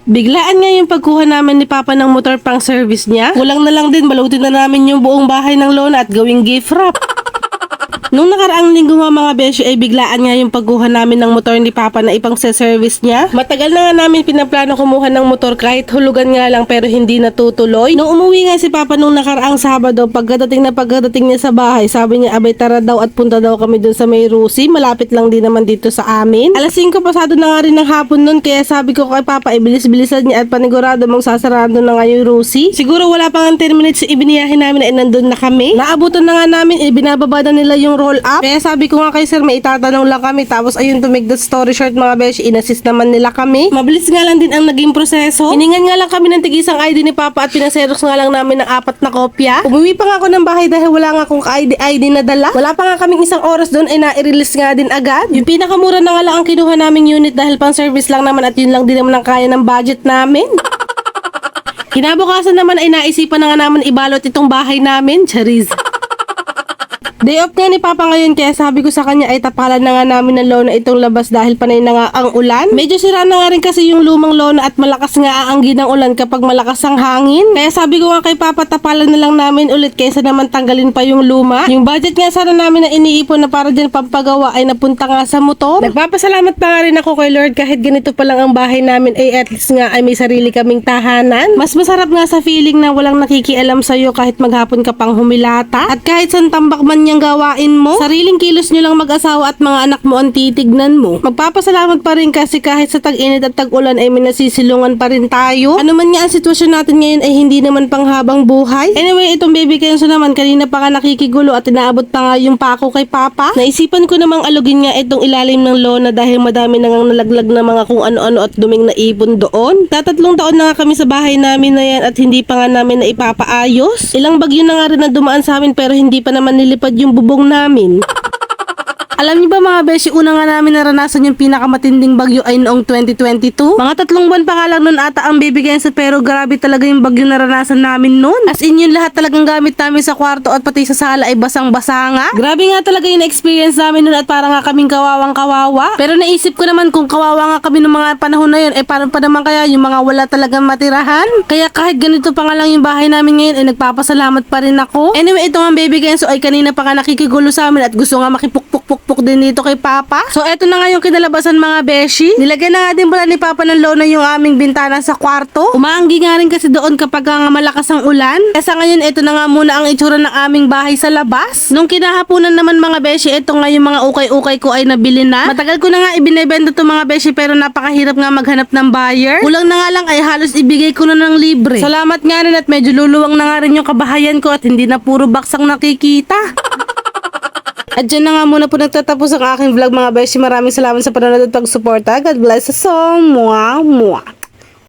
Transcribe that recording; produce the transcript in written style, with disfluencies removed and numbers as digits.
Biglaan nga yung pagkuha namin ni Papa ng motor pang service niya. Kulang na lang din, balutin na namin yung buong bahay ng lona at gawing gift wrap. Nung nakaraang linggo mga beshi ay biglaan nga yung pagkuha namin ng motor ni Papa na ipang service niya. Matagal na nga namin pinaplano kumuha ng motor kahit hulugan nga lang pero hindi natutuloy. Nung umuwi nga si Papa nung nakaraang Sabado, pagkadating niya sa bahay, sabi niya abay tara daw at punta daw kami dun sa May Rusi. Malapit lang din naman dito sa amin. Alas 5 pasado na nga rin ng hapon nun kaya sabi ko kay Papa ay bilis-bilisan niya at panigurado magsasarado na nga yung Rusi. Siguro wala pang 10 minutes ibiniyahin namin ay nandun na kami. Naabutan na nga namin, binababa na nila yung roll up. Kaya sabi ko nga kay sir, may itatanong lang kami. Tapos ayun, to make the story short mga beshi, inassist naman nila kami. Mabilis nga lang din ang naging proseso. Hiningan nga lang kami ng tigisang ID ni Papa at pinaserox nga lang namin ng 4 na kopya. Umuwi pa nga ako ng bahay dahil wala nga akong ID na dala. Wala pa nga kaming isang oras doon ay na-release nga din agad. Yung pinakamura na nga lang ang kinuha naming unit dahil pang service lang naman at yun lang din naman ang kaya ng budget namin. Kinabukasan naman ay naisipan na nga naman ibalot itong bahay namin. Chariz. Day off nga ni Papa ngayon kaya sabi ko sa kanya ay tapalan na nga namin ng lona itong labas dahil panay na nga ang ulan. Medyo sira na nga rin kasi yung lumang lona at malakas nga aanggi ng ulan kapag malakas ang hangin. Kaya sabi ko nga kay Papa tapalan na lang namin ulit kaysa naman tanggalin pa yung luma. Yung budget nga sana namin na iniipon na para dyan pampagawa ay napunta nga sa motor. Nagpapasalamat pa nga rin ako kay Lord kahit ganito pa lang ang bahay namin ay at least nga ay may sarili kaming tahanan. Mas masarap nga sa feeling na walang nakikialam sa'yo kahit maghapon ka pang humilata. At kahit saan tambak man niyang gawain mo, sariling kilos nyo lang mag-asawa at mga anak mo ang titignan mo. Magpapasalamat pa rin kasi kahit sa tag-init at tag-ulan ay may nasisilungan pa rin tayo. Ano man nga ang sitwasyon natin ngayon ay hindi naman panghabang buhay. Anyway, itong baby Kenzo naman kanina pa ka nakikigulo at inaabot pa nga yung pako kay Papa. Naisipan ko namang alugin nga itong ilalim ng lona dahil madami na ngang nalaglag na mga kung ano-ano at duming na ibon doon. 3 taon na nga kami sa bahay namin na yan at hindi pa nga namin na ipapaayos. Ilang bagyo na nga rin na dumaan sa amin pero hindi pa naman nilipad yung bubong namin. Alam niyo ba mga beshi, una nga namin naranasan yung pinakamatinding bagyo ay noong 2022. Mga 3 buwan pa nga lang nun ata ang bibigyan sa pero grabe talaga yung bagyo naranasan namin nun. As in yun lahat talagang gamit namin sa kwarto at pati sa sala ay basang-basa nga. Grabe nga talaga yung experience namin nun at parang nga kaming kawawang kawawa. Pero naisip ko naman kung kawawa nga kami ng mga panahon na yun, paano pa naman kaya yung mga wala talagang matirahan. Kaya kahit ganito pa nga lang yung bahay namin ngayon ay nagpapasalamat pa rin ako. Anyway, ito nga baby Kenzo ay kanina pa nga nakikigulo sa amin at gusto nga makipukpuk din dito kay Papa. So eto na nga yung kinalabasan mga beshi. Nilagyan na nga din pala ni Papa ng lona yung aming bintana sa kwarto. Umaanggi nga rin kasi doon kapag nga malakas ang ulan. Kaya sa ngayon eto na nga muna ang itsura ng aming bahay sa labas. Nung kinahaponan naman mga beshi, eto nga yung mga ukay-ukay ko ay nabili na. Matagal ko na nga ibinebenta to mga beshi pero napakahirap nga maghanap ng buyer. Kulang na nga lang ay halos ibigay ko na ng libre. Salamat nga rin at medyo luluwang na nga rin yung kabahayan ko at hindi na puro baksang nakikita. At dyan na nga muna po nagtatapos ang aking vlog mga beshi. Maraming salamat sa panonood at pagsuporta. God bless us all. Mwah, mwah.